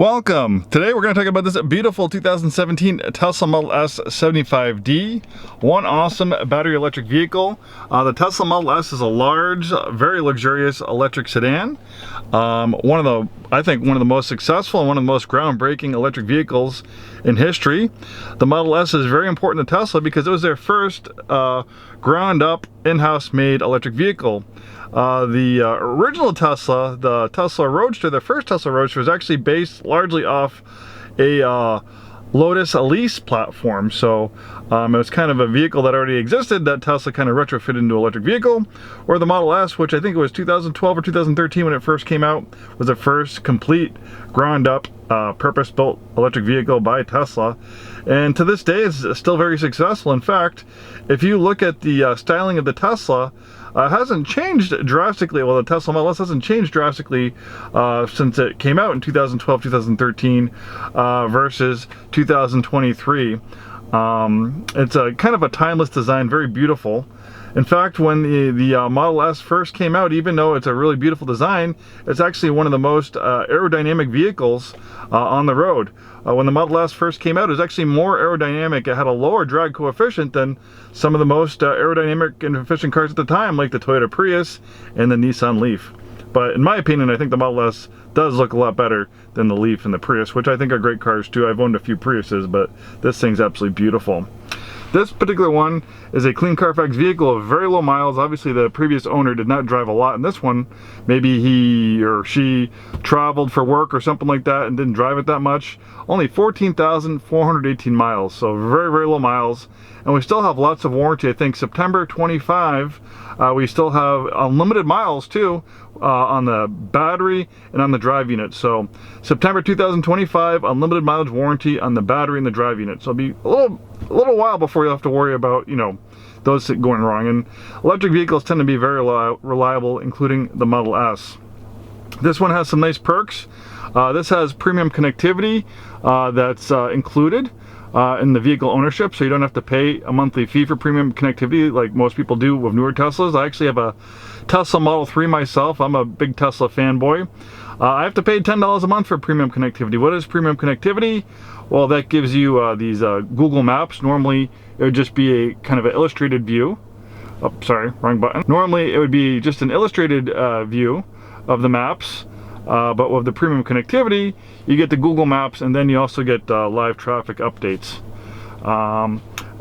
Welcome! Today we're going to talk about this beautiful 2017 Tesla Model S 75D. One awesome battery electric vehicle. The Tesla Model S is a large, very luxurious electric sedan. I think one of the most successful and one of the most groundbreaking electric vehicles in history. The Model S is very important to Tesla because it was their first ground up in-house made electric vehicle. The original Tesla, the Tesla Roadster, the first Tesla Roadster, was actually based largely off a Lotus Elise platform. So it was kind of a vehicle that already existed that Tesla kind of retrofitted into an electric vehicle. Or the Model S, which I think it was 2012 or 2013 when it first came out, was the first complete ground up purpose-built electric vehicle by Tesla. And to this day, it's still very successful. In fact, if you look at the styling of the Tesla, hasn't changed drastically. Well, the Tesla Model S hasn't changed drastically since it came out in 2012, 2013 versus 2023. It's a kind of a timeless design, very beautiful. In fact, when the Model S first came out, even though it's a really beautiful design, it's actually one of the most aerodynamic vehicles on the road. When the Model S first came out, it was actually more aerodynamic. It had a lower drag coefficient than some of the most aerodynamic and efficient cars at the time, like the Toyota Prius and the Nissan Leaf. But in my opinion, I think the Model S does look a lot better than the Leaf and the Prius, which I think are great cars too. I've owned a few Priuses, but this thing's absolutely beautiful. This particular one is a clean Carfax vehicle of very low miles. Obviously the previous owner did not drive a lot in this one. Maybe he or she traveled for work or something like that and didn't drive it that much. Only 14,418 miles, so very, very low miles. And we still have lots of warranty. I think September 25, we still have unlimited miles too on the battery and on the drive unit. So September 2025, unlimited mileage warranty on the battery and the drive unit. So it'll be a little while before you have to worry about, you know, those going wrong. And electric vehicles tend to be very reliable, including the Model S. This one has some nice perks. This has premium connectivity that's included in the vehicle ownership, so you don't have to pay a monthly fee for premium connectivity like most people do with newer Teslas. I actually have a Tesla Model 3 myself. I'm a big Tesla fanboy. I have to pay $10 a month for premium connectivity. What is premium connectivity? Well, that gives you these Google Maps. Normally, it would just be a kind of an illustrated view. Oh, sorry, wrong button. Normally, it would be just an illustrated view of the maps. But with the premium connectivity, you get the Google Maps, and then you also get live traffic updates.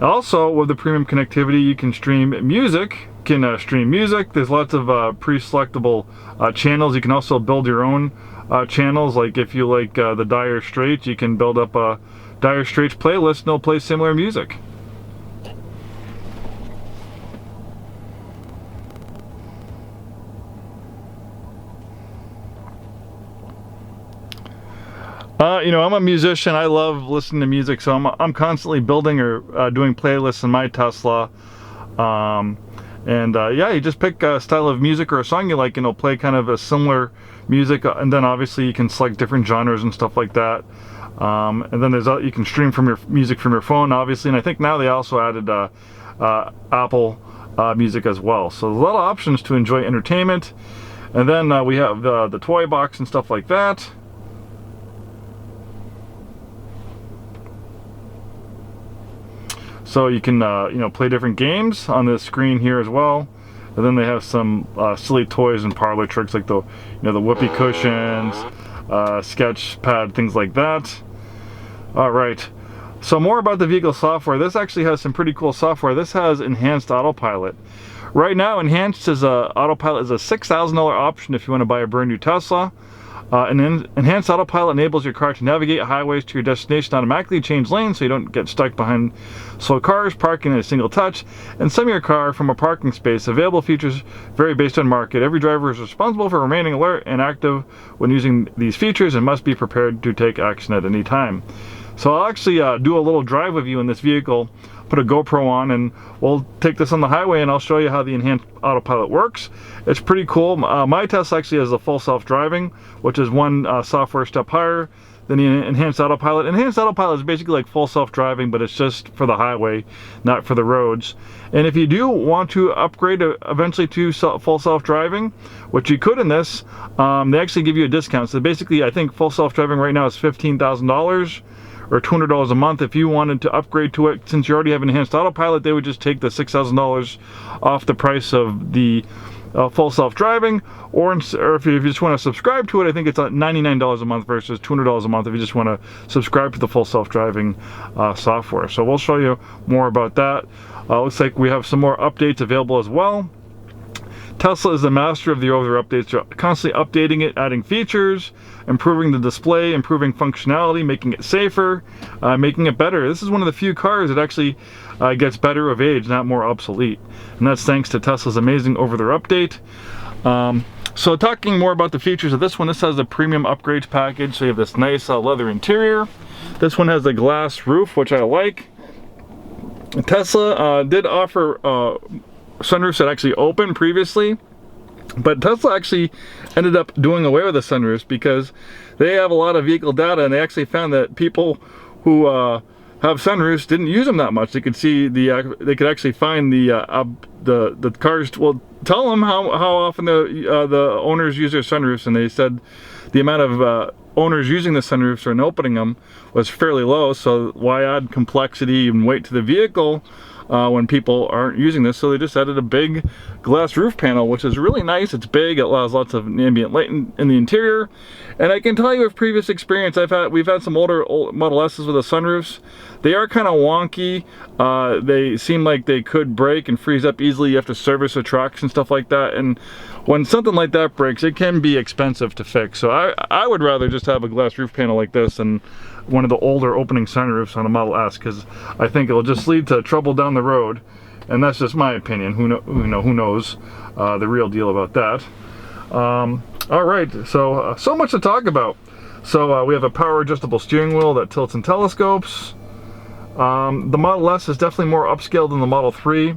Also, with the premium connectivity, you can stream music. There's lots of pre-selectable channels. You can also build your own channels. Like if you like the Dire Straits, you can build up a Dire Straits playlist, and it'll play similar music. You know, I'm a musician. I love listening to music, so I'm constantly building or doing playlists in my Tesla. Yeah, you just pick a style of music or a song you like, and it'll play kind of a similar music. And then obviously you can select different genres and stuff like that. And then you can stream from your music from your phone, obviously. And I think now they also added Apple Music as well. So there's a lot of options to enjoy entertainment. And then we have the toy box and stuff like that. So you can you know, play different games on this screen here as well. And then they have some silly toys and parlor tricks like the the whoopee cushions, sketch pad, things like that. All right. So more about the vehicle software. This actually has some pretty cool software. This has enhanced autopilot. Right now, enhanced autopilot is a $6,000 option if you want to buy a brand new Tesla. Enhanced autopilot enables your car to navigate highways to your destination, automatically change lanes so you don't get stuck behind slow cars, parking in a single touch, and sum your car from a parking space. Available features vary based on market. Every driver is responsible for remaining alert and active when using these features and must be prepared to take action at any time. So I'll actually do a little drive with you in this vehicle. put a GoPro on, and we'll take this on the highway and I'll show you how the enhanced autopilot works. It's pretty cool. My Tesla actually has the full self-driving, which is one software step higher than the enhanced autopilot. Enhanced autopilot is basically like full self-driving, but it's just for the highway, not for the roads. And if you do want to upgrade eventually to full self-driving, which you could in this, they actually give you a discount. So basically, I think full self-driving right now is $15,000 or $200 a month. If you wanted to upgrade to it, since you already have enhanced autopilot, they would just take the $6,000 off the price of the full self-driving, or if you just want to subscribe to it, I think it's $99 a month versus $200 a month if you just want to subscribe to the full self-driving software. So we'll show you more about that. Looks like we have some more updates available as well. Tesla is the master of the over updates. They're constantly updating it, adding features, improving the display, improving functionality, making it safer, making it better. This is one of the few cars that actually gets better with age, not more obsolete. And that's thanks to Tesla's amazing over-the-air update. So talking more about the features of this one, this has the premium upgrades package. So you have this nice leather interior. This one has a glass roof, which I like. Tesla did offer sunroofs that actually open previously, but Tesla actually ended up doing away with the sunroofs because they have a lot of vehicle data, and they actually found that people who have sunroofs didn't use them that much. They could see they could actually find the cars. Well, tell them how often the owners use their sunroofs, and they said the amount of owners using the sunroofs and opening them was fairly low. So why add complexity and weight to the vehicle when people aren't using this? So they just added a big glass roof panel, which is really nice. It's big, it allows lots of ambient light in the interior. And I can tell you with previous experience, we've had some older Model S's with the sunroofs. They are kind of wonky. They seem like they could break and freeze up easily. You have to service the trucks and stuff like that. And when something like that breaks, it can be expensive to fix. So I would rather just have a glass roof panel like this than one of the older opening sunroofs on a Model S, because I think it'll just lead to trouble down the road. And that's just my opinion. Who knows the real deal about that. All right, so much to talk about. So we have a power adjustable steering wheel that tilts and telescopes. The Model S is definitely more upscale than the Model 3.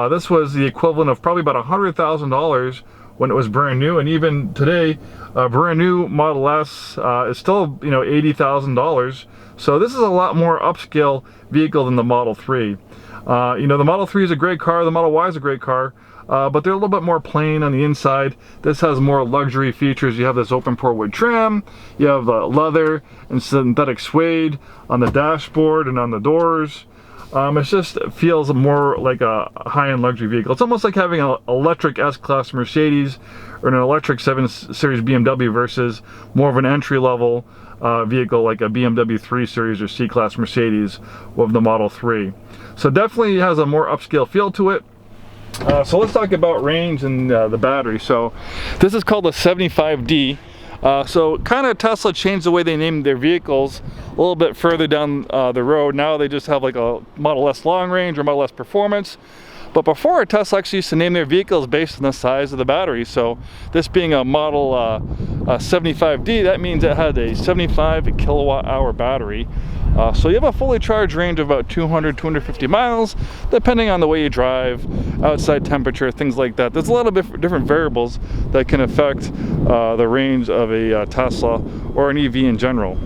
This was the equivalent of probably about $100,000 when it was brand new, and even today, a brand new Model S is still, $80,000. So this is a lot more upscale vehicle than the Model 3. The Model 3 is a great car, the Model Y is a great car, but they're a little bit more plain on the inside. This has more luxury features. You have this open pore wood trim, you have leather and synthetic suede on the dashboard and on the doors. It feels more like a high-end luxury vehicle. It's almost like having an electric S-Class Mercedes or an electric 7 Series BMW versus more of an entry-level vehicle like a BMW 3 Series or C-Class Mercedes with the Model 3. So definitely has a more upscale feel to it. So let's talk about range and the battery. So this is called the 75D. So kind of Tesla changed the way they named their vehicles a little bit further down the road. Now they just have like a Model S long range or Model S performance. But before, Tesla actually used to name their vehicles based on the size of the battery. So this being a Model 75D, that means it had a 75 kilowatt hour battery. So you have a fully charged range of about 200-250 miles, depending on the way you drive, outside temperature, things like that. There's a lot of different variables that can affect the range of a Tesla or an EV in general.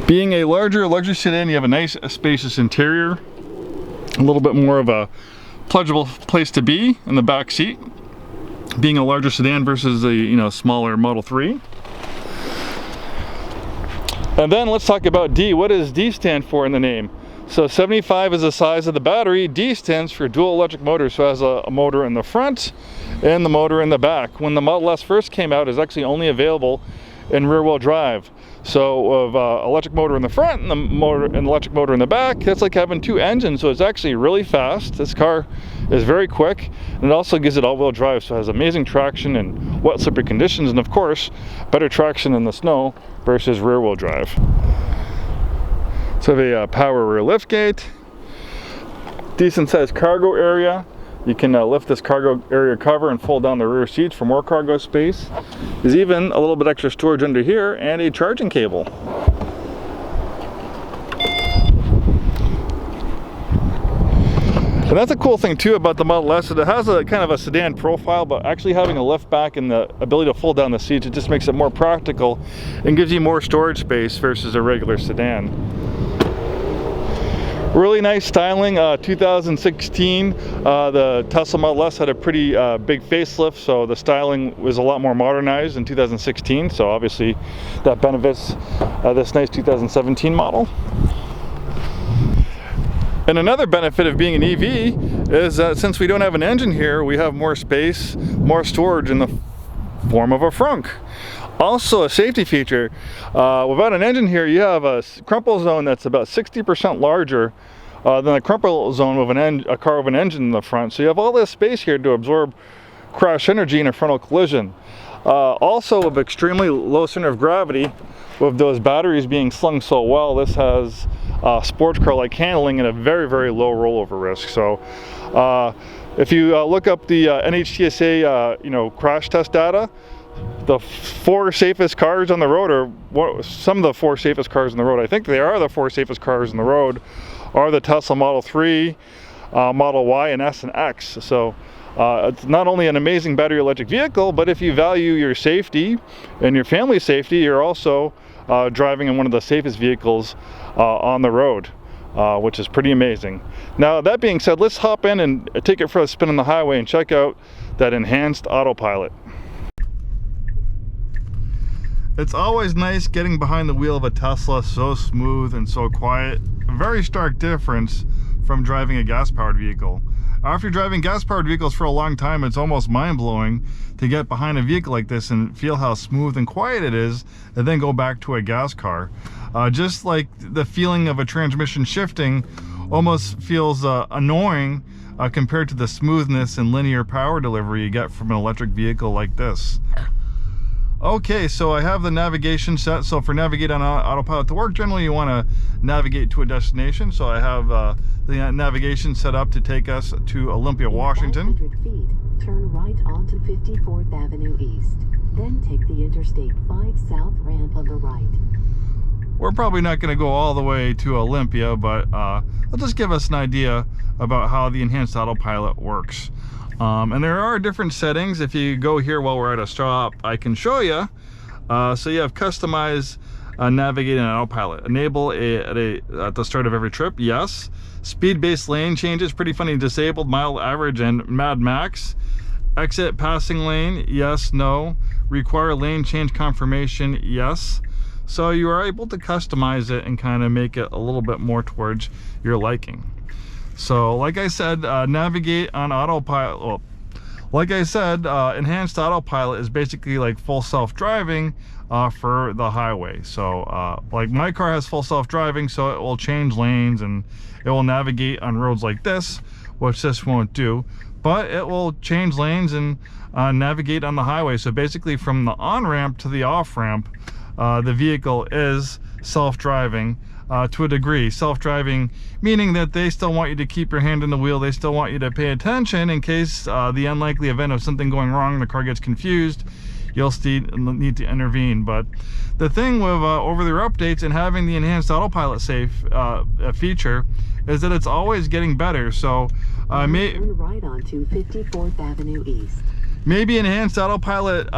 Being a larger luxury sedan, you have a nice spacious interior, a little bit more of a pleasurable place to be in the back seat, being a larger sedan versus a smaller Model 3. And then let's talk about D. What does D stand for in the name? So 75 is the size of the battery. D stands for dual electric motor, so it has a motor in the front and the motor in the back. When the Model S first came out, it was actually only available in rear-wheel drive. So with electric motor in the front and the electric motor in the back, that's like having two engines, so it's actually really fast. This car is very quick, and it also gives it all-wheel drive, so it has amazing traction in wet, slippery conditions, and of course, better traction in the snow versus rear-wheel drive. So we have a power rear liftgate, decent sized cargo area. You can lift this cargo area cover and fold down the rear seats for more cargo space. There's even a little bit extra storage under here and a charging cable. And that's a cool thing too about the Model S, is it has a kind of a sedan profile, but actually having a lift back and the ability to fold down the seats, it just makes it more practical and gives you more storage space versus a regular sedan. Really nice styling. 2016, the Tesla Model S had a pretty big facelift, so the styling was a lot more modernized in 2016, so obviously that benefits this nice 2017 model. And another benefit of being an EV is that since we don't have an engine here, we have more space, more storage in the form of a frunk. Also a safety feature, without an engine here, you have a crumple zone that's about 60% larger than the crumple zone with a car with an engine in the front. So you have all this space here to absorb crash energy in a frontal collision. Also with extremely low center of gravity, with those batteries being slung so well, this has sports car-like handling and a very, very low rollover risk. So if you look up the NHTSA crash test data, the 4 safest cars on the road, or some of the 4 safest cars on the road, I think they are the 4 safest cars on the road, are the Tesla Model 3, Model Y, and S and X. So it's not only an amazing battery electric vehicle, but if you value your safety and your family's safety, you're also driving in one of the safest vehicles on the road, which is pretty amazing. Now, that being said, let's hop in and take it for a spin on the highway and check out that enhanced autopilot. It's always nice getting behind the wheel of a Tesla, so smooth and so quiet. A very stark difference from driving a gas-powered vehicle. After driving gas-powered vehicles for a long time, it's almost mind-blowing to get behind a vehicle like this and feel how smooth and quiet it is, and then go back to a gas car. Just like the feeling of a transmission shifting almost feels annoying compared to the smoothness and linear power delivery you get from an electric vehicle like this. Okay, so I have the navigation set. So for navigate on autopilot to work, generally you want to navigate to a destination. So I have the navigation set up to take us to Olympia, Washington. 500 feet, turn right onto 54th Avenue East. Then take the Interstate 5 South ramp on the right. We're probably not going to go all the way to Olympia, but it'll just give us an idea about how the enhanced autopilot works. And there are different settings. If you go here while we're at a stop, I can show you. So you have customize navigate and autopilot. Enable at the start of every trip, yes. Speed-based lane changes, pretty funny, disabled, mild, average, and mad max. Exit passing lane, yes, no. Require lane change confirmation, yes. So you are able to customize it and kind of make it a little bit more towards your liking. So like I said, navigate on autopilot. Well, like I said, enhanced autopilot is basically like full self-driving for the highway. So like my car has full self-driving, so it will change lanes and it will navigate on roads like this, which this won't do, but it will change lanes and navigate on the highway. So basically from the on-ramp to the off-ramp, the vehicle is self-driving to a degree. Self-driving meaning that they still want you to keep your hand on the wheel, they still want you to pay attention in case the unlikely event of something going wrong, the car gets confused, you'll still need to intervene. But the thing with over-the-air updates and having the enhanced autopilot safe feature is that it's always getting better. So turn right onto 54th Avenue East. Maybe enhanced autopilot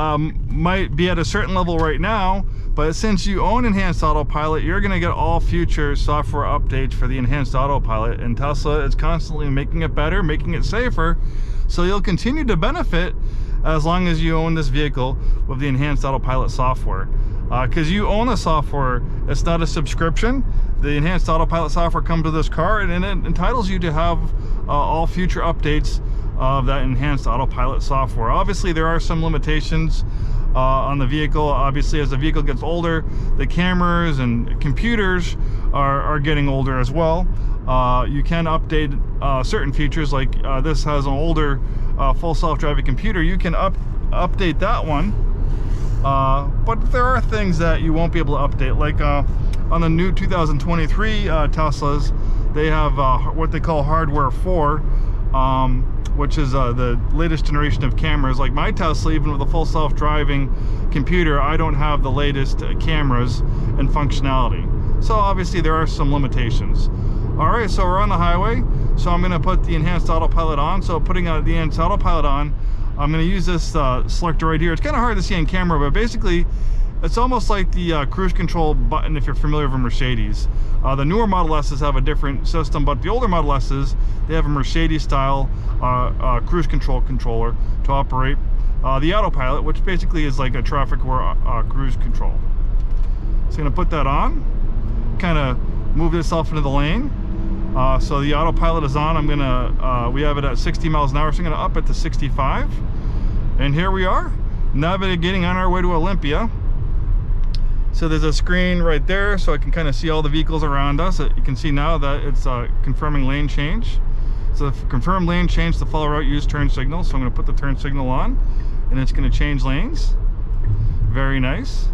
might be at a certain level right now, but since you own enhanced autopilot, you're going to get all future software updates for the enhanced autopilot, and Tesla is constantly making it better, making it safer, so you'll continue to benefit as long as you own this vehicle with the enhanced autopilot software. Because you own the software, it's not a subscription. The enhanced autopilot software comes with this car, and it entitles you to have all future updates of that enhanced autopilot software. Obviously there are some limitations on the vehicle. Obviously as the vehicle gets older, the cameras and computers are getting older as well. You can update certain features, like this has an older full self-driving computer. You can update that one, but there are things that you won't be able to update, like on the new 2023 Teslas, they have what they call hardware 4, which is the latest generation of cameras. Like my Tesla, even with a full self-driving computer, I don't have the latest cameras and functionality. So obviously there are some limitations. All right, so we're on the highway. So I'm going to put the enhanced autopilot on. So putting the enhanced autopilot on, I'm going to use this selector right here. It's kind of hard to see on camera, but basically it's almost like the cruise control button if you're familiar with a Mercedes. The newer Model S's have a different system, but the older Model S's, they have a Mercedes style cruise control controller to operate the autopilot, which basically is like a traffic aware cruise control. So I'm going to put that on, kind of move this off into the lane. So the autopilot is on. I'm gonna, we have it at 60 miles an hour, so I'm gonna up it to 65. And here we are, navigating on our way to Olympia. So there's a screen right there, so I can kind of see all the vehicles around us. You can see now that it's confirming lane change. So confirm lane change to follow route, use turn signal. So I'm gonna put the turn signal on, and it's gonna change lanes. Very nice.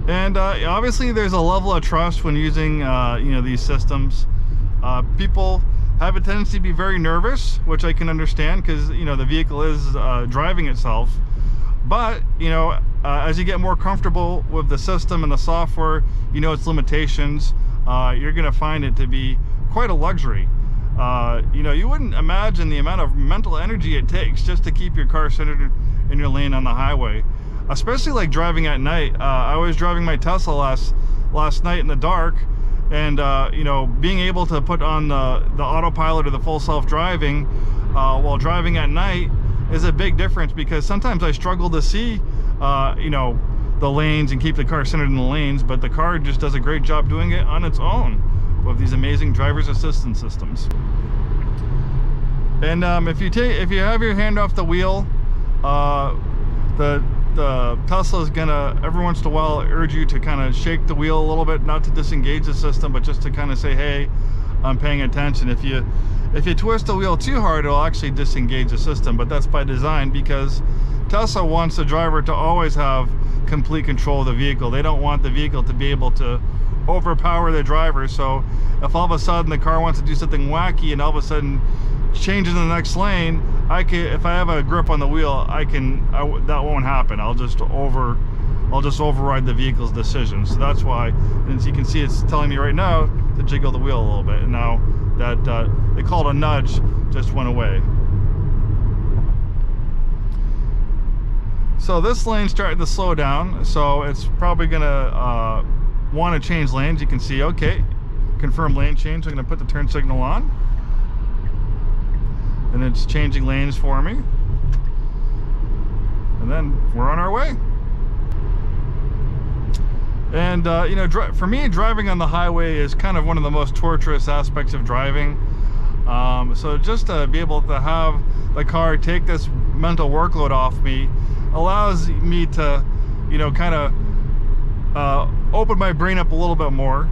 And obviously there's a level of trust when using you know, these systems. People have a tendency to be very nervous, which I can understand because, you know, the vehicle is driving itself. But, you know, as you get more comfortable with the system and the software, you know its limitations, you're going to find it to be quite a luxury. You know, you wouldn't imagine the amount of mental energy it takes just to keep your car centered in your lane on the highway. Especially like driving at night. I was driving my Tesla last night in the dark, and you know, being able to put on the autopilot or the full self-driving while driving at night is a big difference, because sometimes I struggle to see you know, the lanes and keep the car centered in the lanes, but the car just does a great job doing it on its own with these amazing driver's assistance systems. And if you have your hand off the wheel, the Tesla is gonna every once in a while urge you to kind of shake the wheel a little bit, not to disengage the system, but just to kind of say, hey, I'm paying attention. If you twist the wheel too hard, it'll actually disengage the system, but that's by design, because Tesla wants the driver to always have complete control of the vehicle. They don't want the vehicle to be able to overpower the driver. So if all of a sudden the car wants to do something wacky and all of a sudden changes in the next lane, if I have a grip on the wheel, that won't happen. I'll just override the vehicle's decision. So that's why, and as you can see, it's telling me right now to jiggle the wheel a little bit. And now that they call it a nudge, just went away. So this lane's starting to slow down, so it's probably gonna want to change lanes. You can see, okay, confirm lane change. I'm gonna put the turn signal on, and it's changing lanes for me, and then we're on our way. And you know, for me, driving on the highway is kind of one of the most torturous aspects of driving. So just to be able to have the car take this mental workload off me allows me to, you know, kind of open my brain up a little bit more.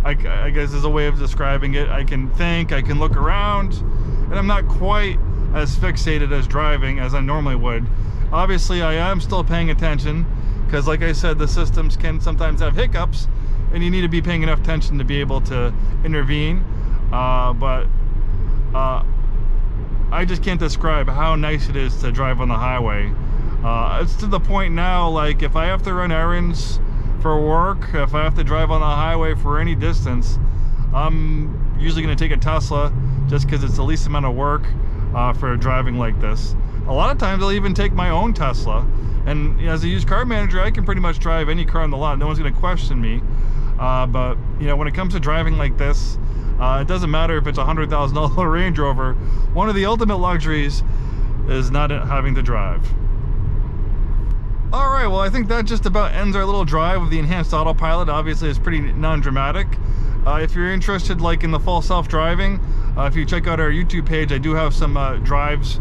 I guess is a way of describing it. I can think, I can look around, and I'm not quite as fixated as driving as I normally would. Obviously, I am still paying attention, because like I said, the systems can sometimes have hiccups, and you need to be paying enough attention to be able to intervene. But I just can't describe how nice it is to drive on the highway. It's to the point now, like if I have to run errands for work, if I have to drive on the highway for any distance, I'm usually going to take a Tesla just because it's the least amount of work for driving like this. A lot of times I'll even take my own Tesla, and as a used car manager, I can pretty much drive any car on the lot. No one's going to question me. But you know, when it comes to driving like this, it doesn't matter if it's a $100,000 Range Rover. One of the ultimate luxuries is not having to drive. All right, well, I think that just about ends our little drive with the enhanced autopilot. Obviously, it's pretty non-dramatic. If you're interested, like in the full self-driving, if you check out our YouTube page, I do have some drives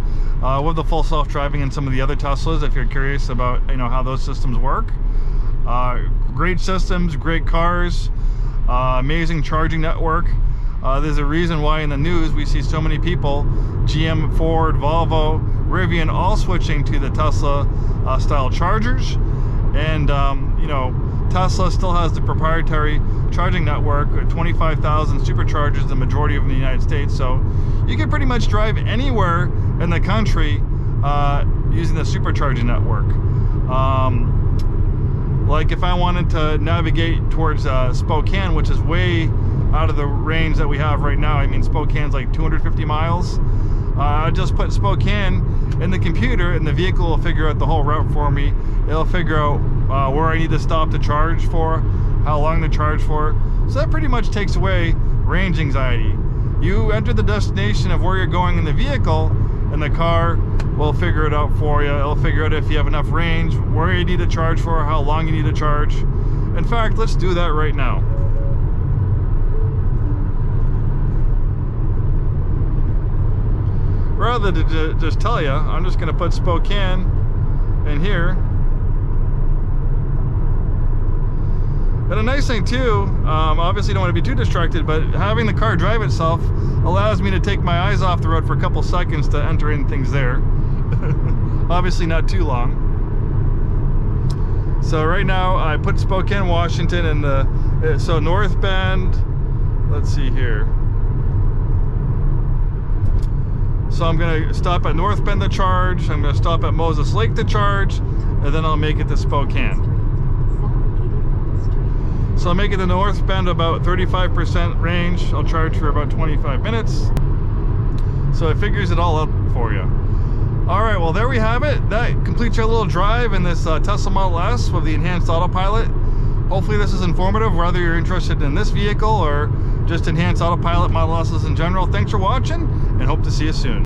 with the full self-driving and some of the other Teslas, if you're curious about, you know, how those systems work. Great systems, great cars, amazing charging network. There's a reason why in the news we see so many people, GM, Ford, Volvo, Rivian, all switching to the Tesla style chargers. And you know, Tesla still has the proprietary charging network, 25,000 superchargers, the majority of them in the United States. So you can pretty much drive anywhere in the country using the supercharging network. Like if I wanted to navigate towards Spokane, which is way out of the range that we have right now. I mean, Spokane's like 250 miles. I just put Spokane in the computer and the vehicle will figure out the whole route for me. It'll figure out where I need to stop to charge for, how long to charge for. So that pretty much takes away range anxiety. You enter the destination of where you're going in the vehicle, and the car will figure it out for you. It'll figure out if you have enough range, where you need to charge for, how long you need to charge. In fact, let's do that right now. Rather than just tell you, I'm just going to put Spokane in here. And a nice thing too, obviously you don't want to be too distracted, but having the car drive itself allows me to take my eyes off the road for a couple seconds to enter in things there. Obviously not too long. So right now I put Spokane, Washington in the, so North Bend, let's see here. So I'm going to stop at North Bend to charge, I'm going to stop at Moses Lake to charge, and then I'll make it to Spokane. So I'll make it to North Bend about 35% range. I'll charge for about 25 minutes. So it figures it all out for you. All right, well there we have it. That completes our little drive in this Tesla Model S with the enhanced autopilot. Hopefully this is informative, whether you're interested in this vehicle or just enhanced autopilot Model S's in general. Thanks for watching and hope to see you soon.